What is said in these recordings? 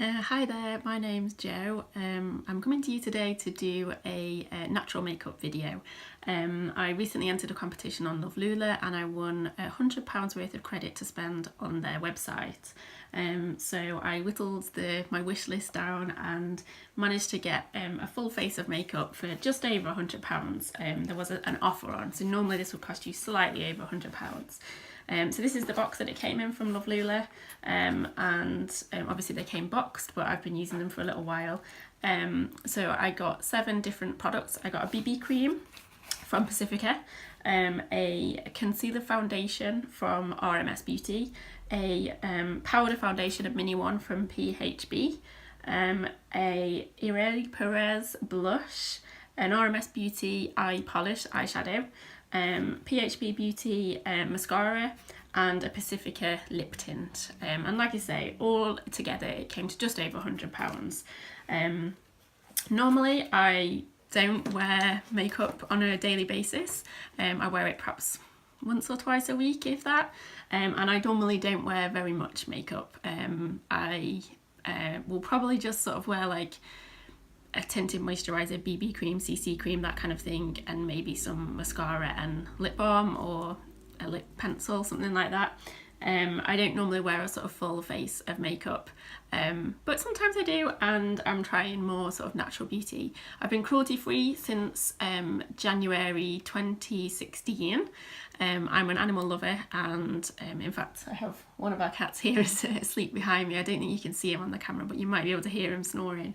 Hi there, my name's Jo. I'm coming to you today to do a natural makeup video. I recently entered a competition on Lovelula and I won £100 worth of credit to spend on their website. So I whittled my wish list down and managed to get a full face of makeup for just over £100. There was an offer on, so normally this would cost you slightly over £100. So this is the box that it came in from Lovelula, and obviously they came boxed, but I've been using them for a little while. So I got 7 different products. I got a BB cream from Pacifica, a concealer foundation from RMS Beauty, a powder foundation, a mini one from PHB, a Ireli Perez blush, an RMS Beauty eye polish eyeshadow, PHB Beauty mascara, and a Pacifica lip tint. And like I say, all together it came to just over £100. Normally I don't wear makeup on a daily basis. I wear it perhaps once or twice a week, if that. And I normally don't wear very much makeup. I will probably just sort of wear like a tinted moisturiser, BB cream, CC cream, that kind of thing, and maybe some mascara and lip balm or a lip pencil, something like that. I don't normally wear a sort of full face of makeup, but sometimes I do, and I'm trying more sort of natural beauty. I've been cruelty free since January 2016. I'm an animal lover, and in fact I have one of our cats here asleep behind me. I don't think you can see him on the camera, but you might be able to hear him snoring.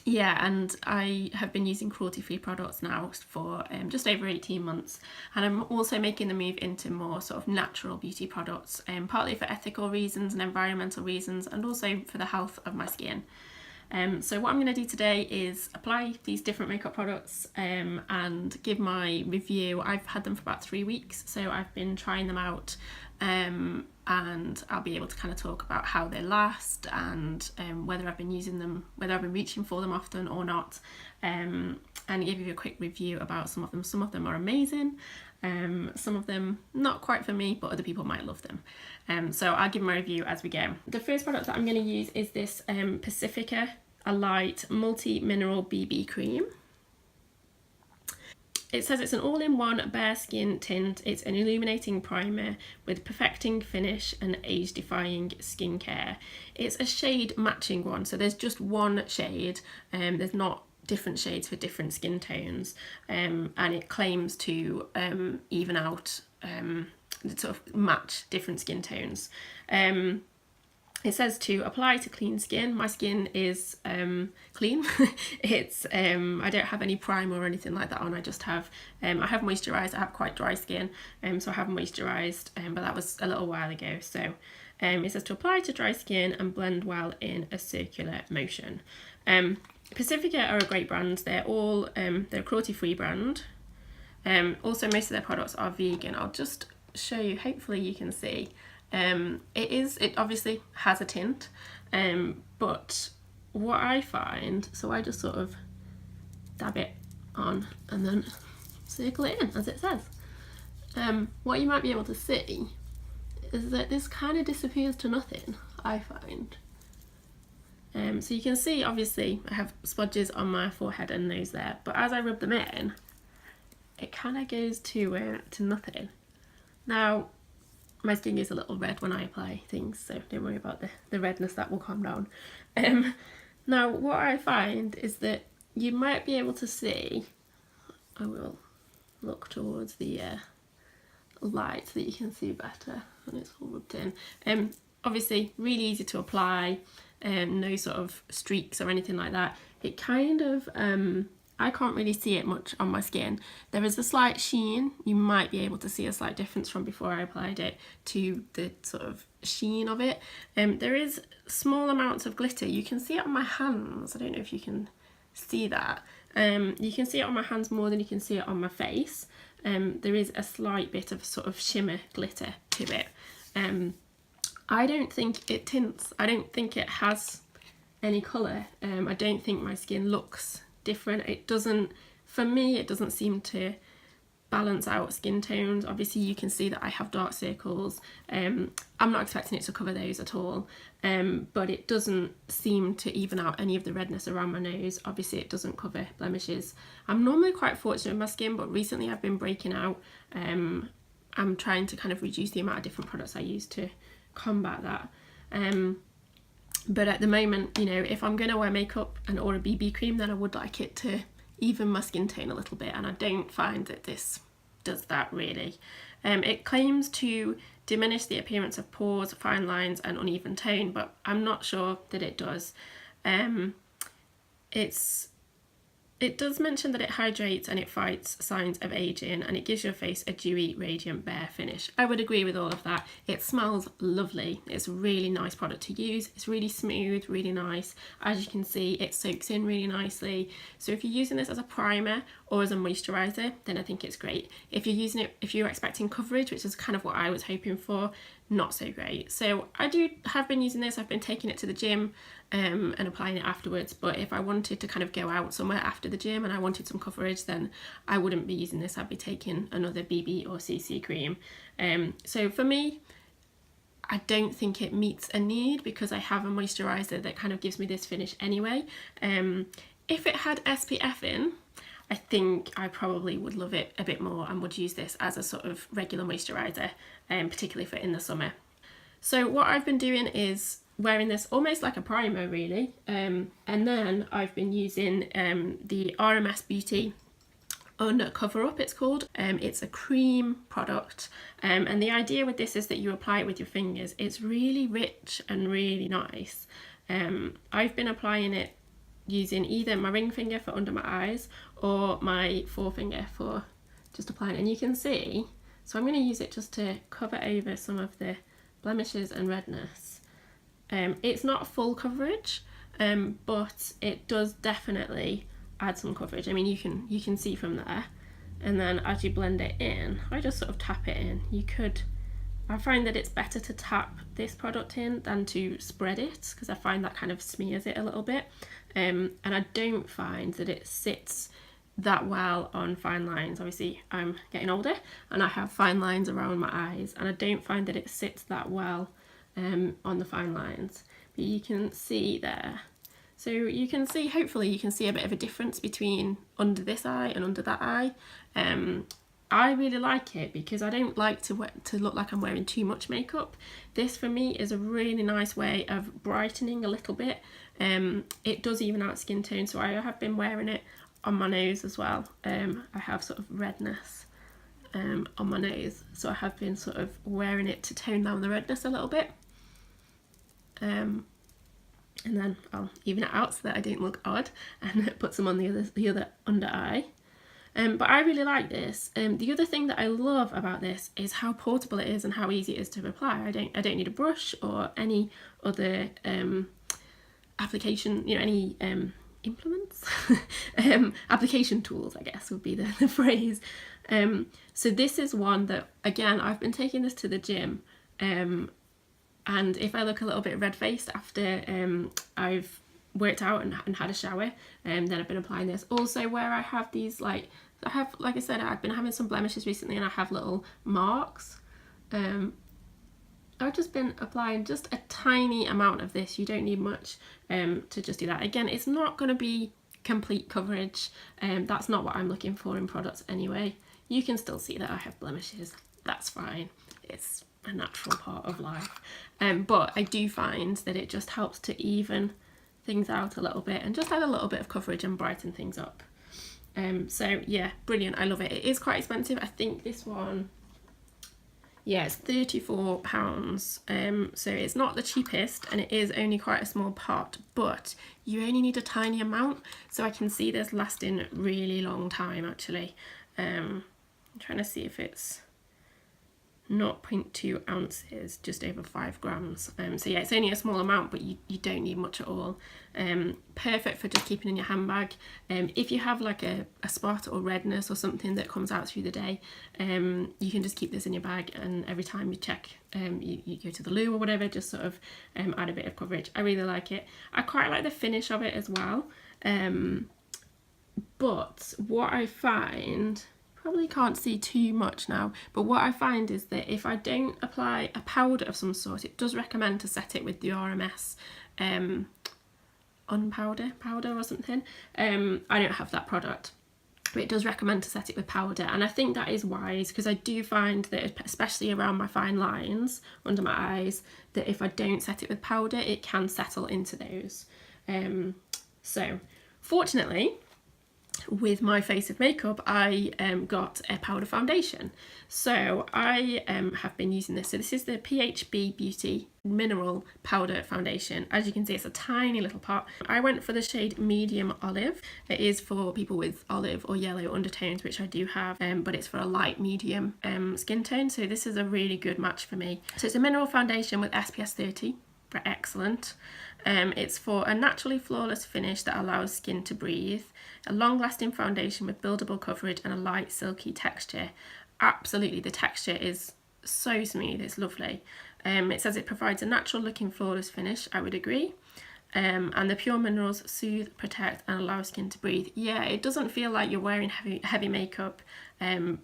Yeah, and I have been using cruelty-free products now for just over 18 months, and I'm also making the move into more sort of natural beauty products, partly for ethical reasons and environmental reasons, and also for the health of my skin. So what I'm going to do today is apply these different makeup products and give my review. I've had them for about 3 weeks, so I've been trying them out, and I'll be able to kind of talk about how they last and whether I've been using them, whether I've been reaching for them often or not, and give you a quick review about some of them. Some of them are amazing, some of them not quite for me, but other people might love them. So I'll give my review as we go. The first product that I'm going to use is this Pacifica A Light Multi-Mineral BB Cream. It says it's an all-in-one bare skin tint. It's an illuminating primer with perfecting finish and age-defying skincare. It's a shade matching one, so there's just one shade. There's not different shades for different skin tones, and it claims to even out, sort of match different skin tones. It says to apply to clean skin. My skin is clean. It's I don't have any primer or anything like that on. I just have I have moisturised. I have quite dry skin, so I have moisturised, but that was a little while ago. So it says to apply to dry skin and blend well in a circular motion. Pacifica are a great brand. They're all they're a cruelty-free brand. Also, most of their products are vegan. I'll just show you. Hopefully, you can see. It obviously has a tint, but what I find, so I just sort of dab it on and then circle it in as it says. What you might be able to see is that this kind of disappears to nothing, I find. So you can see, obviously, I have smudges on my forehead and nose there, but as I rub them in, it kind of goes to nothing. Now, my skin is a little red when I apply things, so don't worry about the redness, that will calm down. Now, what I find is that you might be able to see, I will look towards the light so that you can see better when it's all rubbed in. Obviously, really easy to apply, no sort of streaks or anything like that. It kind of, I can't really see it much on my skin. There is a slight sheen. You might be able to see a slight difference from before I applied it to the sort of sheen of it. There is small amounts of glitter. You can see it on my hands. I don't know if you can see that. You can see it on my hands more than you can see it on my face. There is a slight bit of sort of shimmer glitter to it. I don't think it tints. I don't think it has any colour. I don't think my skin looks different. It doesn't, for me, it doesn't seem to balance out skin tones. Obviously you can see that I have dark circles. I'm not expecting it to cover those at all, but it doesn't seem to even out any of the redness around my nose. Obviously it doesn't cover blemishes. I'm normally quite fortunate with my skin, but recently I've been breaking out. I'm trying to kind of reduce the amount of different products I use to combat that. But at the moment, you know, if I'm going to wear makeup or a BB cream, then I would like it to even my skin tone a little bit, and I don't find that this does that really. It claims to diminish the appearance of pores, fine lines and uneven tone, but I'm not sure that it does. It does mention that it hydrates and it fights signs of aging, and it gives your face a dewy, radiant, bare finish. I would agree with all of that. It smells lovely. It's a really nice product to use. It's really smooth, really nice. As you can see, it soaks in really nicely. So if you're using this as a primer or as a moisturiser, then I think it's great. If you're using it, if you're expecting coverage, which is kind of what I was hoping for, not so great. So I have been using this. I've been taking it to the gym and applying it afterwards, but if I wanted to kind of go out somewhere after the gym and I wanted some coverage, then I wouldn't be using this. I'd be taking another BB or CC cream. So for me, I don't think it meets a need because I have a moisturiser that kind of gives me this finish anyway. If it had SPF in, I think I probably would love it a bit more and would use this as a sort of regular moisturiser, particularly for in the summer. So what I've been doing is wearing this almost like a primer really, and then I've been using the RMS Beauty Under Cover Up, it's called. It's a cream product, and the idea with this is that you apply it with your fingers. It's really rich and really nice. I've been applying it using either my ring finger for under my eyes or my forefinger for just applying, and you can see, so I'm going to use it just to cover over some of the blemishes and redness. It's not full coverage, but it does definitely add some coverage. I mean, you can see from there, and then as you blend it in, I just sort of tap it in. I find that it's better to tap this product in than to spread it, because I find that kind of smears it a little bit, and I don't find that it sits that well on fine lines. Obviously I'm getting older and I have fine lines around my eyes, and I don't find that it sits that well on the fine lines, but you can see there. So you can see, hopefully you can see a bit of a difference between under this eye and under that eye. I really like it because I don't like to look like I'm wearing too much makeup. This for me is a really nice way of brightening a little bit. It does even out skin tone, so I have been wearing it on my nose as well. I have sort of redness on my nose, so I have been sort of wearing it to tone down the redness a little bit. And then I'll even it out so that I don't look odd and put some on the other under eye. But I really like this. The other thing that I love about this is how portable it is and how easy it is to apply. I don't need a brush or any other application, you know, any implements, application tools, I guess would be the phrase. So this is one that, again, I've been taking this to the gym, and if I look a little bit red-faced after I've worked out and had a shower, then I've been applying this. Also, where I have these, like I said, I've been having some blemishes recently and I have little marks. I've just been applying just a tiny amount of this. You don't need much to just do that. Again, it's not going to be complete coverage. That's not what I'm looking for in products anyway. You can still see that I have blemishes. That's fine. It's a natural part of life. But I do find that it just helps to even things out a little bit and just add a little bit of coverage and brighten things up. So yeah, brilliant. I love it. It is quite expensive. I think this one, yeah, it's £34. So it's not the cheapest and it is only quite a small pot, but you only need a tiny amount. So I can see this lasting really long time actually. I'm trying to see if it's 0.2 ounces, just over 5 grams. So yeah, it's only a small amount, but you don't need much at all. Perfect for just keeping in your handbag. If you have like a spot or redness or something that comes out through the day, you can just keep this in your bag, and every time you check, you go to the loo or whatever, just sort of add a bit of coverage. I really like it. I quite like the finish of it as well. But what I find, probably can't see too much now, but what I find is that if I don't apply a powder of some sort, it does recommend to set it with the RMS powder or something. I don't have that product, but it does recommend to set it with powder, and I think that is wise, because I do find that especially around my fine lines under my eyes, that if I don't set it with powder, it can settle into those. So fortunately, with my face of makeup, I got a powder foundation. So I have been using this. So this is the PHB Beauty Mineral Powder Foundation. As you can see, it's a tiny little pot. I went for the shade Medium Olive. It is for people with olive or yellow undertones, which I do have, but it's for a light medium skin tone. So this is a really good match for me. So it's a mineral foundation with SPF 30. Excellent. It's for a naturally flawless finish that allows skin to breathe, a long-lasting foundation with buildable coverage and a light silky texture. Absolutely, the texture is so smooth, it's lovely. It says it provides a natural looking flawless finish. I would agree. And the pure minerals soothe, protect and allow skin to breathe. Yeah, it doesn't feel like you're wearing heavy makeup,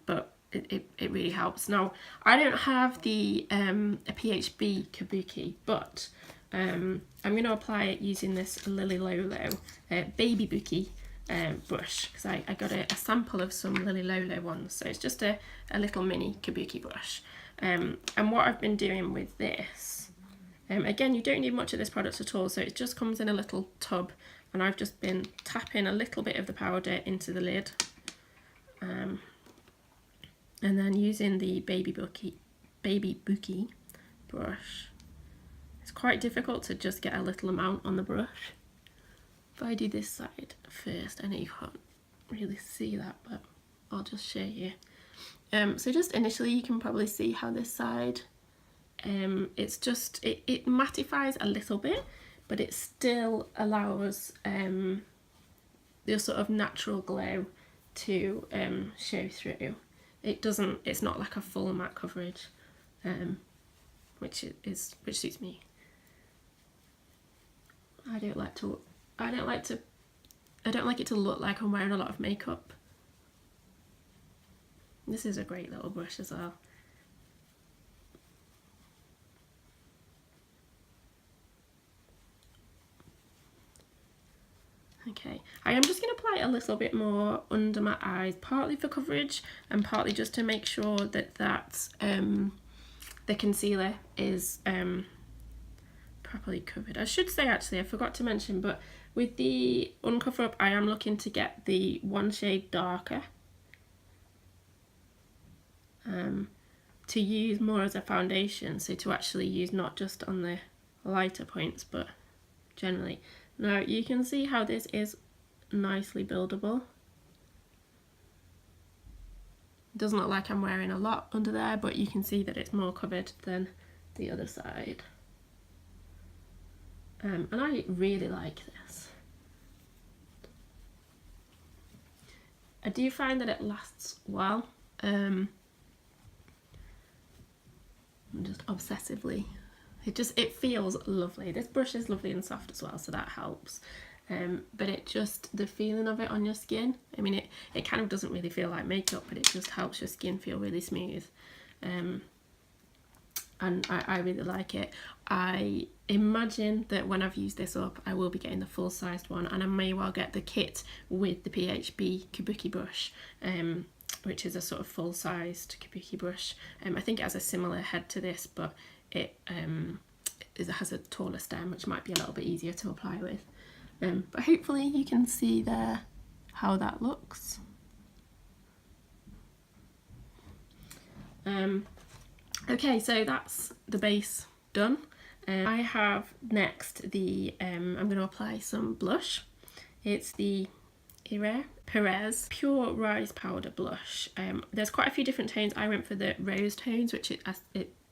but it really helps. Now, I don't have the a PHB Kabuki, but I'm going to apply it using this Lovelula Baby Bookie brush, because I got a sample of some Lovelula ones, so it's just a little mini Kabuki brush. And what I've been doing with this, again, you don't need much of this product at all, so it just comes in a little tub, and I've just been tapping a little bit of the powder into the lid, and then using the Baby Bookie brush. It's quite difficult to just get a little amount on the brush. If I do this side first, I know you can't really see that, but I'll just show you. So just initially, you can probably see how this side, it's just, it mattifies a little bit, but it still allows the sort of natural glow to show through. It's not like a full matte coverage, which suits me. I don't like it to look like I'm wearing a lot of makeup. This is a great little brush as well. Okay, I am just going to apply a little bit more under my eyes, partly for coverage and partly just to make sure that the concealer is properly covered. I should say, actually, I forgot to mention, but with the Uncover Up, I am looking to get the one shade darker to use more as a foundation, so to actually use not just on the lighter points but generally. Now you can see how this is nicely buildable. It doesn't look like I'm wearing a lot under there, but you can see that it's more covered than the other side. And I really like this. I do find that it lasts well. Just obsessively, it feels lovely. This brush is lovely and soft as well, so that helps. But the feeling of it on your skin, I mean, it kind of doesn't really feel like makeup, but it just helps your skin feel really smooth. And I really like it. I imagine that when I've used this up, I will be getting the full-sized one, and I may well get the kit with the PHB Kabuki brush, which is a sort of full-sized Kabuki brush. I think it has a similar head to this, but it has a taller stem, which might be a little bit easier to apply with. But hopefully you can see there how that looks. Okay, so that's the base done. I have next I'm going to apply some blush. It's the Perez Pure Rice Powder Blush. There's quite a few different tones. I went for the rose tones, which it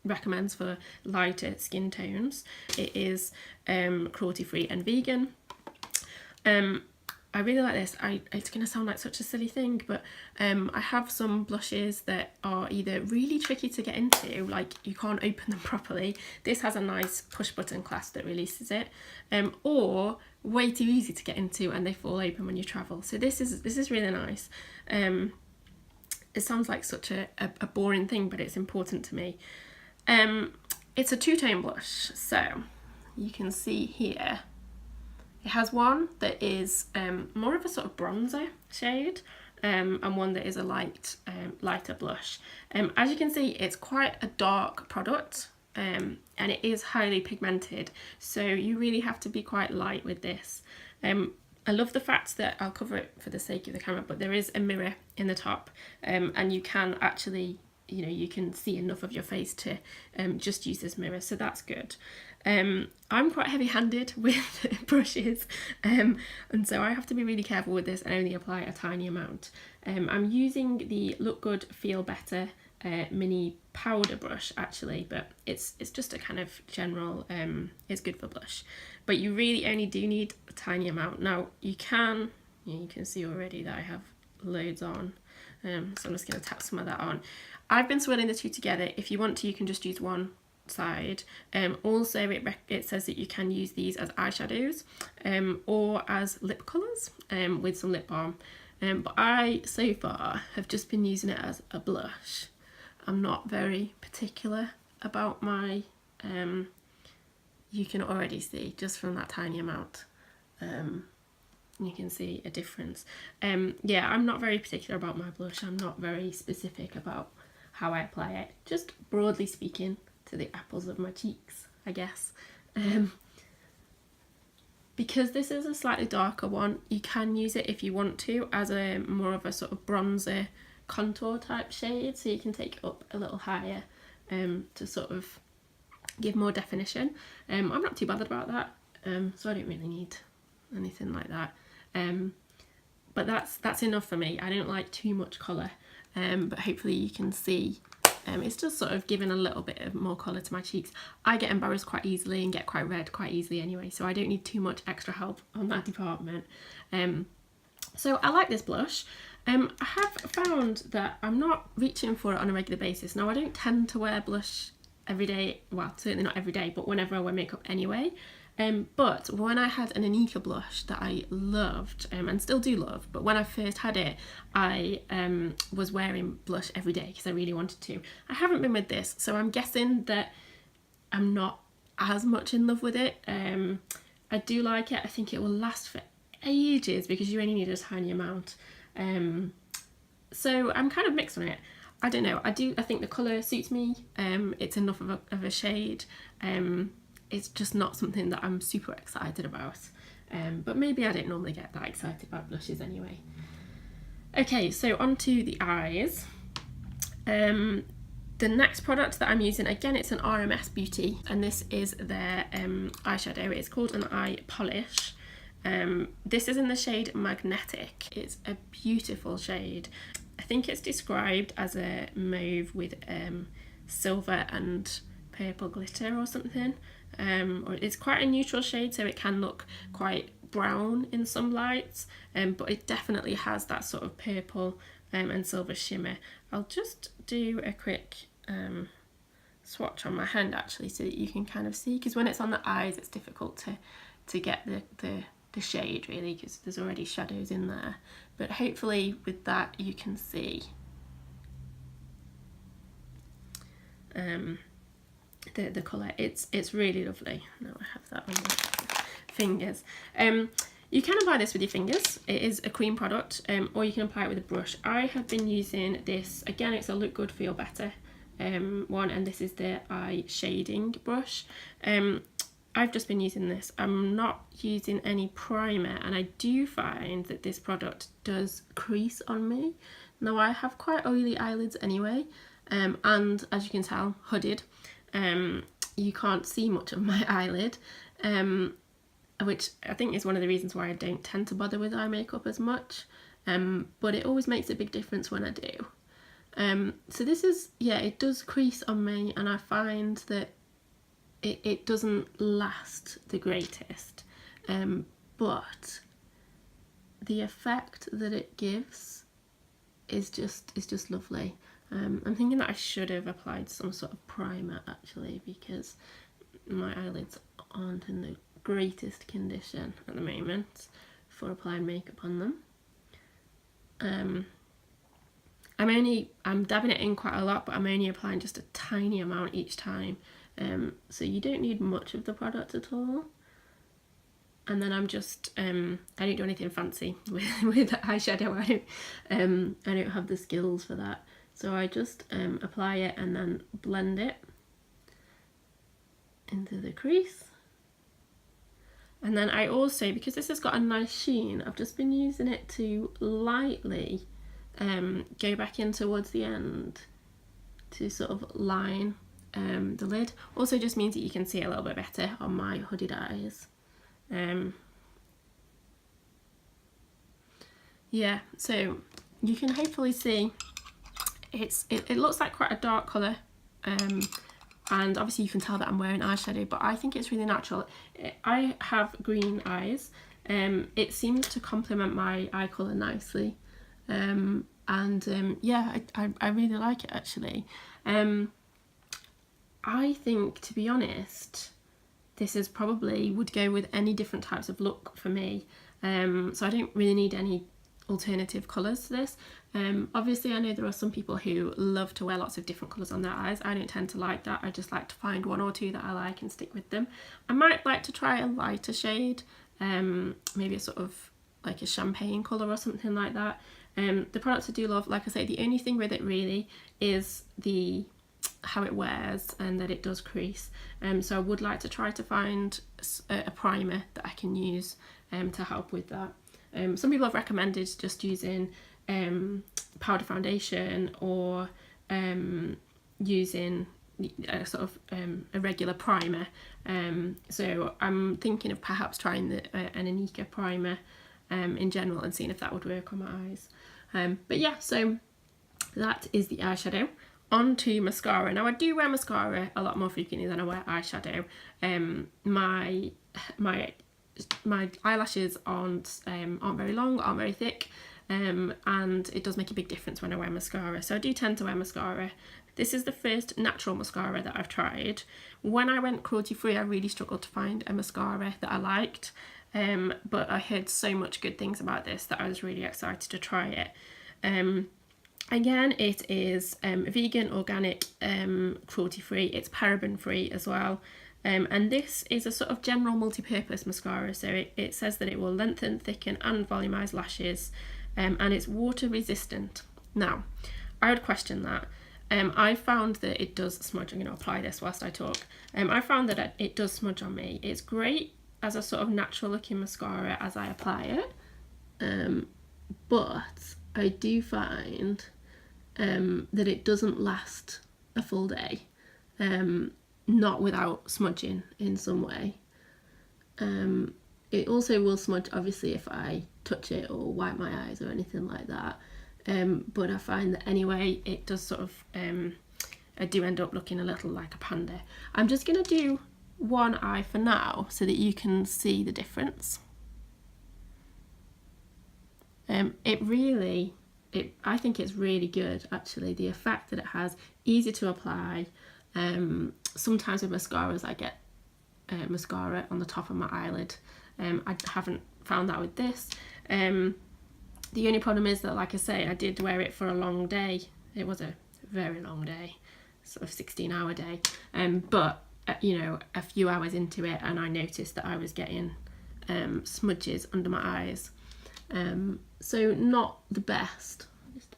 recommends for lighter skin tones. It is cruelty-free and vegan. I really like this. It's going to sound like such a silly thing, but I have some blushes that are either really tricky to get into, like you can't open them properly. This has a nice push button clasp that releases it, or way too easy to get into and they fall open when you travel. So this is really nice. It sounds like such a boring thing, but it's important to me. It's a two-tone blush, so you can see here it has one that is more of a sort of bronzer shade, and one that is a lighter blush. As you can see, it's quite a dark product, and it is highly pigmented, so you really have to be quite light with this. I love the fact that, I'll cover it for the sake of the camera, but there is a mirror in the top, and you can actually, you know, you can see enough of your face to just use this mirror, so that's good. I'm quite heavy-handed with brushes, and so I have to be really careful with this and only apply a tiny amount. I'm using the Look Good Feel Better mini powder brush actually, but it's just a kind of general, it's good for blush, but you really only do need a tiny amount. Now you can see already that I have loads on, so I'm just going to tap some of that on. I've been swirling the two together. If you want to, you can just use one side. Also it says that you can use these as eyeshadows, or as lip colours, with some lip balm, but I so far have just been using it as a blush. I'm not very particular about my, you can already see just from that tiny amount, you can see a difference. Yeah, I'm not very particular about my blush. I'm not very specific about how I apply it, just broadly speaking to the apples of my cheeks, I guess. Because this is a slightly darker one, you can use it if you want to as a more of a sort of bronzer contour type shade, so you can take it up a little higher to sort of give more definition. I'm not too bothered about that, so I don't really need anything like that, but that's enough for me. I don't like too much colour, but hopefully you can see it's just sort of giving a little bit of more colour to my cheeks. I get embarrassed quite easily and get quite red quite easily anyway, so I don't need too much extra help on that department. So I like this blush. I have found that I'm not reaching for it on a regular basis. Now I don't tend to wear blush every day, well certainly not every day, but whenever I wear makeup anyway. But when I had an Anika blush that I loved, and still do love, but when I first had it, I was wearing blush every day because I really wanted to. I haven't been with this, so I'm guessing that I'm not as much in love with it. I do like it. I think it will last for ages because you only need a tiny amount. So I'm kind of mixed on it. I don't know. I think the colour suits me. It's enough of a shade. It's just not something that I'm super excited about, but maybe I don't normally get that excited about blushes anyway. Okay, so onto the eyes. The next product that I'm using, again, it's an RMS Beauty, and this is their eyeshadow. It's called an eye polish. This is in the shade Magnetic. It's a beautiful shade. I think it's described as a mauve with silver and purple glitter or something. Or it's quite a neutral shade, so it can look quite brown in some lights, but it definitely has that sort of purple and silver shimmer. I'll just do a quick swatch on my hand actually, so that you can kind of see, because when it's on the eyes it's difficult to get the shade really, because there's already shadows in there, but hopefully with that you can see the colour. It's really lovely. Now I have that on my fingers. You can apply this with your fingers. It is a cream product, or you can apply it with a brush. I have been using this, again it's a Look Good Feel Better one, and this is the eye shading brush. I've just been using this. I'm not using any primer, and I do find that this product does crease on me. Now I have quite oily eyelids anyway, and as you can tell, hooded. You can't see much of my eyelid, which I think is one of the reasons why I don't tend to bother with eye makeup as much, but it always makes a big difference when I do. So this is, yeah, it does crease on me, and I find that it doesn't last the greatest, but the effect that it gives is just lovely. I'm thinking that I should have applied some sort of primer actually, because my eyelids aren't in the greatest condition at the moment for applying makeup on them. I'm dabbing it in quite a lot, but I'm only applying just a tiny amount each time. So you don't need much of the product at all. And then I'm just, I don't do anything fancy with eyeshadow. I don't have the skills for that. So I just apply it and then blend it into the crease. And then I also, because this has got a nice sheen, I've just been using it to lightly go back in towards the end to sort of line the lid. Also just means that you can see it a little bit better on my hooded eyes. Yeah, so you can hopefully see it looks like quite a dark colour, and obviously you can tell that I'm wearing eyeshadow, but I think it's really natural. I have green eyes. It seems to complement my eye colour nicely, yeah, I really like it actually. I think, to be honest, this is probably would go with any different types of look for me, so I don't really need any alternative colours to this. Obviously I know there are some people who love to wear lots of different colours on their eyes. I don't tend to like that. I just like to find one or two that I like and stick with them. I might like to try a lighter shade, maybe a sort of like a champagne colour or something like that. The products I do love, like I say, the only thing with it really is how it wears and that it does crease. So I would like to try to find a primer that I can use to help with that. Some people have recommended just using powder foundation or using a sort of a regular primer. So I'm thinking of perhaps trying an Anika primer in general and seeing if that would work on my eyes. But yeah, so that is the eyeshadow. On to mascara. Now I do wear mascara a lot more frequently than I wear eyeshadow. My eyelashes aren't very long, aren't very thick, and it does make a big difference when I wear mascara. So I do tend to wear mascara. This is the first natural mascara that I've tried. When I went cruelty free, I really struggled to find a mascara that I liked, but I heard so much good things about this that I was really excited to try it. Again, it is vegan, organic, cruelty free. It's paraben free as well. And this is a sort of general multi-purpose mascara. So it says that it will lengthen, thicken and volumise lashes, and it's water resistant. Now, I would question that. I found that it does smudge. I'm going to apply this whilst I talk. I found that it does smudge on me. It's great as a sort of natural looking mascara as I apply it, but I do find that it doesn't last a full day, not without smudging in some way. It also will smudge obviously if I touch it or wipe my eyes or anything like that, but I find that anyway it does sort of, I do end up looking a little like a panda. I'm just going to do one eye for now so that you can see the difference. I think it's really good actually, the effect that it has, easy to apply. Sometimes with mascaras I get mascara on the top of my eyelid. I haven't found that with this. The only problem is that, like I say, I did wear it for a long day. It was a very long day, sort of 16-hour day, but you know, a few hours into it and I noticed that I was getting smudges under my eyes. So not the best. Just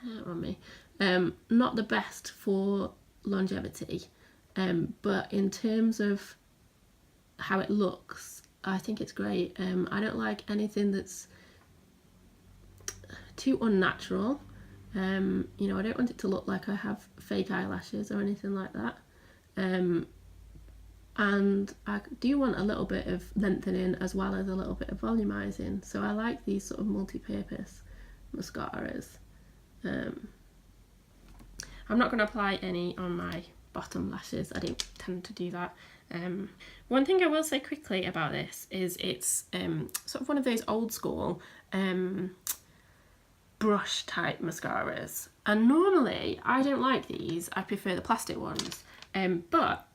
hair on me. Not the best for longevity, but in terms of how it looks, I think it's great. I don't like anything that's too unnatural. You know, I don't want it to look like I have fake eyelashes or anything like that. And I do want a little bit of lengthening as well as a little bit of volumizing. So I like these sort of multi-purpose mascaras. I'm not going to apply any on my bottom lashes. I don't tend to do that. One thing I will say quickly about this is it's sort of one of those old school brush type mascaras. And normally I don't like these. I prefer the plastic ones. But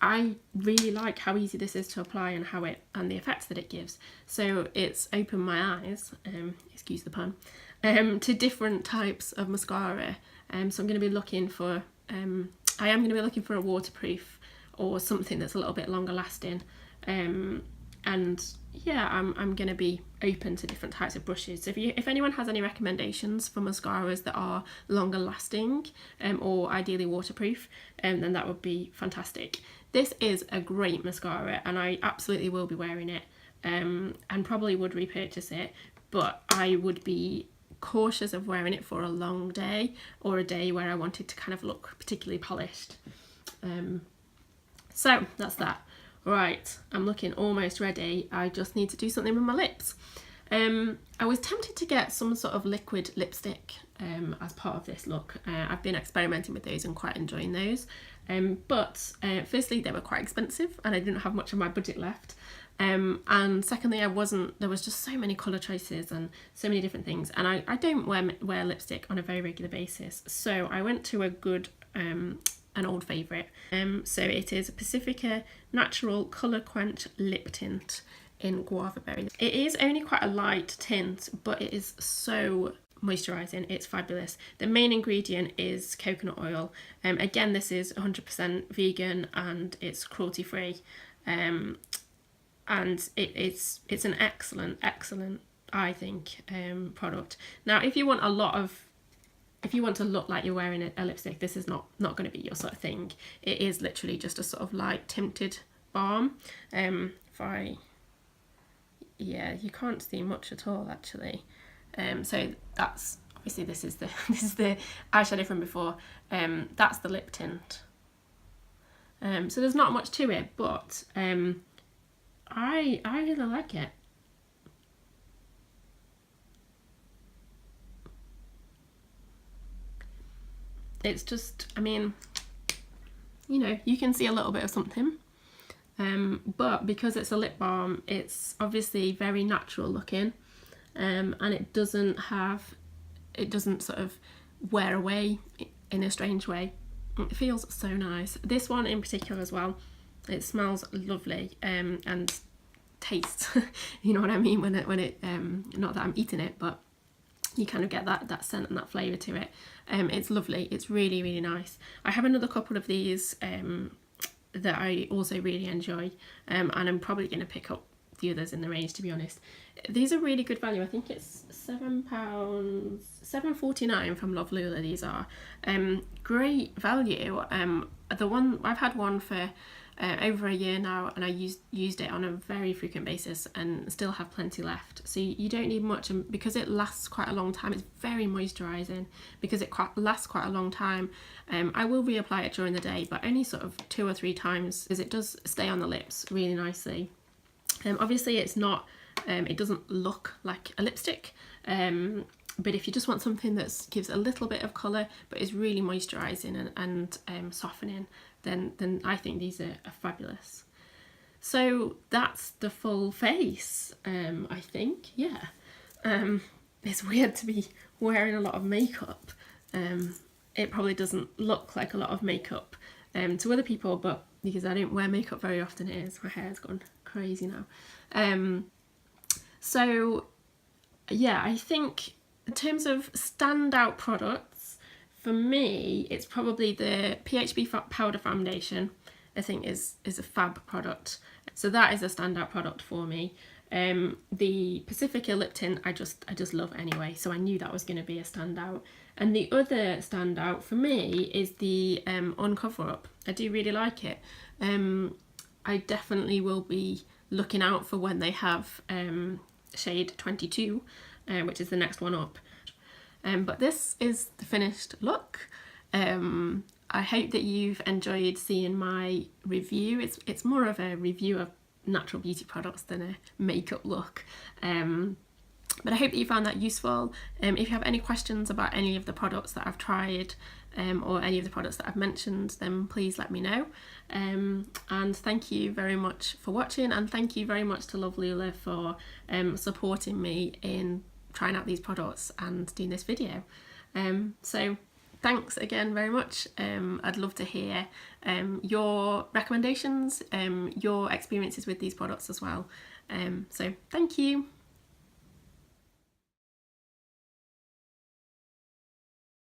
I really like how easy this is to apply and how it and the effects that it gives. So it's opened my eyes, excuse the pun, to different types of mascara. So I'm going to be looking for, I am going to be looking for a waterproof or something that's a little bit longer lasting. And yeah, I'm going to be open to different types of brushes. So if anyone has any recommendations for mascaras that are longer lasting or ideally waterproof, then that would be fantastic. This is a great mascara and I absolutely will be wearing it, and probably would repurchase it, but I would be cautious of wearing it for a long day or a day where I wanted to kind of look particularly polished. So that's that. Right, I'm looking almost ready. I just need to do something with my lips. I was tempted to get some sort of liquid lipstick as part of this look. I've been experimenting with those and quite enjoying those. But firstly, they were quite expensive and I didn't have much of my budget left. And secondly, there was just so many colour choices and so many different things. And I don't wear lipstick on a very regular basis. So I went to a good, an old favourite. So it is Pacifica Natural Colour Quench Lip Tint in Guava Berry. It is only quite a light tint, but it is so moisturising. It's fabulous. The main ingredient is coconut oil. Again, this is 100% vegan and it's cruelty free. And it's an excellent, I think, product. Now, if you want to look like you're wearing a lipstick, this is not going to be your sort of thing. It is literally just a sort of light tinted balm. Yeah, you can't see much at all actually. So that's obviously this is the eyeshadow from before. That's the lip tint. So there's not much to it, but I really like it. It's just, I mean, you know, you can see a little bit of something, but because it's a lip balm, it's obviously very natural looking, and it doesn't sort of wear away in a strange way. It feels so nice. This one in particular as well, it smells lovely, and tastes, you know what I mean, when it not that I'm eating it, but you kind of get that scent and that flavour to it. It's lovely. It's really, really nice. I have another couple of these that I also really enjoy, and I'm probably going to pick up the others in the range, to be honest. These are really good value. I think it's £7, £7.49 from Lovelula. These are great value. The one I've had one for over a year now, and I used it on a very frequent basis and still have plenty left. So you don't need much, and because it lasts quite a long time, it's very moisturising because it lasts quite a long time. I will reapply it during the day, but only sort of 2 or 3 times, because it does stay on the lips really nicely. Obviously it's not, it doesn't look like a lipstick, but if you just want something that gives a little bit of colour but is really moisturising and softening, then I think these are fabulous. So that's the full face, I think, yeah. It's weird to be wearing a lot of makeup. It probably doesn't look like a lot of makeup to other people, but because I don't wear makeup very often, it is. My hair's gone crazy now. So yeah, I think in terms of standout products, for me, it's probably the PHB Powder Foundation. I think is a fab product. So that is a standout product for me. The Pacifica lip tint, I just love anyway, so I knew that was going to be a standout. And the other standout for me is the Uncover Up. I do really like it. I definitely will be looking out for when they have shade 22, which is the next one up. But this is the finished look. I hope that you've enjoyed seeing my review. It's more of a review of natural beauty products than a makeup look. But I hope that you found that useful. If you have any questions about any of the products that I've tried, or any of the products that I've mentioned, then please let me know. And thank you very much for watching, and thank you very much to Lovelula for supporting me in trying out these products and doing this video. So thanks again very much. I'd love to hear your recommendations, your experiences with these products as well. So thank you.